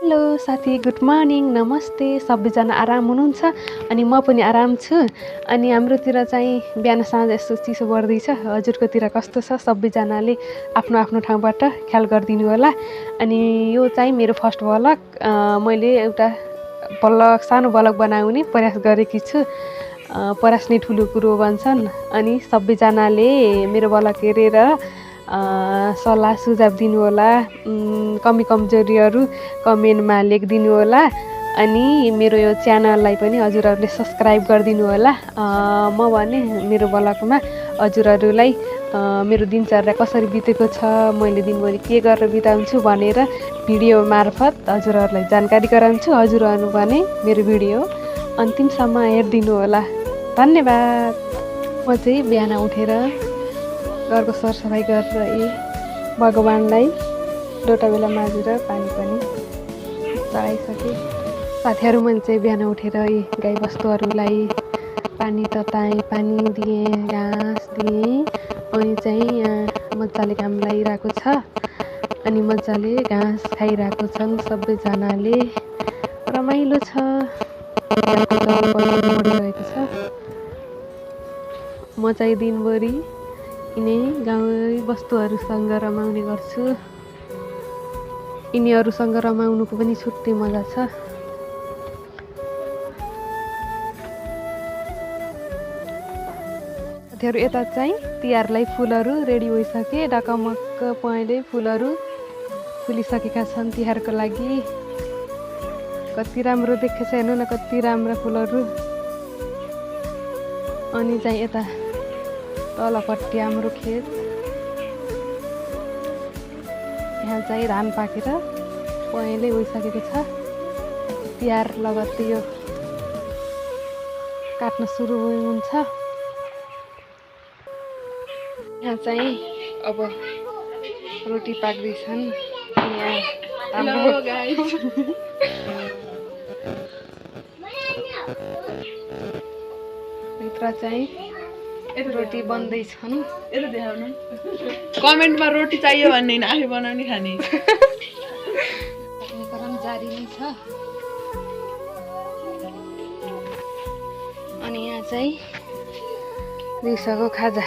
Hello साथी, good morning, नमस्ते। सबैजना आराम हुनुहुन्छ अनि म पनि आराम छु। अनि हाम्रोतिर चाहिँ बिहान साँझ यस्तो चिसो बढ्दैछ। हजुरकोतिर कस्तो छ? सबैजनाले आफ्नो आफ्नो ठाउँबाट ख्याल गरिदिनु होला। अनि यो चाहिँ मेरो फर्स्ट भ्लग। मैले एउटा सानो भ्लग बनाउने प्रयास गरेकी छु। प्रयास नै ठुलो कुरो भन्छन्। अनि सबैजनाले मेरो भ्लग हेरेर सल्लाह सुझाव दिनुहोला। कमी कमजोरीहरू कमेन्टमा लेखिदिनु होला। अनि मेरो यो च्यानललाई पनि हजुरहरूले सब्सक्राइब गरिदिनु होला। म भने मेरो भ्लगमा हजुरहरूलाई मेरो दिनचर्या कसरी बितेको छ, मैले दिनभरि के गरेर बिताउँछु भनेर भिडियो मार्फत हजुरहरूलाई जानकारी गराउँछु। हजुरहरू भने मेरो भिडियो अन्तिमसम्म हेरिदिनु होला। धन्यवाद। म चाहिँ बिहान उठेर घरको सरसफाइ गरेर भगवान्लाई लोटा बेला माझेर पानी पनि चढाइसकेँ। साथीहरू मैले चाहिँ बिहान उठेर गाईबस्तुहरूलाई पानी तताएँ, पानी दिएँ, घाँस दिएँ। अनि चाहिँ यहाँ मजाले घाम लागिरहेको छ अनि मजाले घाँस खाइरहेको छन् सबैजनाले। रमाइलो छ, बढिरहेको छ। म चाहिँ दिनभरि यिनै गाउँ वस्तुहरूसँग रमाउने गर्छु। यिनीहरूसँग रमाउनुको पनि छुट्टै मजा छ। साथीहरू यता चाहिँ तिहारलाई फुलहरू रेडी भइसके। ढकमक्क पहेँले फुलहरू फुलिसकेका छन् तिहारको लागि। कति राम्रो देखेछ हेर्नु न, कति राम्रा फुलहरू। अनि चाहिँ यता तलपट्टि हाम्रो खेत, यहाँ चाहिँ धान पाकेर पहेँले भइसकेको छ। तिहार लगत्तै यो काट्न सुरु हुन्छ। यहाँ चाहिँ अब रोटी पाक्दैछन्। भित्र चाहिँ रोटी बन्दैछन्। कमेन्टमा रोटी चाहियो भन्ने आफै बनाउने खाने क्रम जारी नै छ। अनि यहाँ चाहिँ दिउँसोको खाजा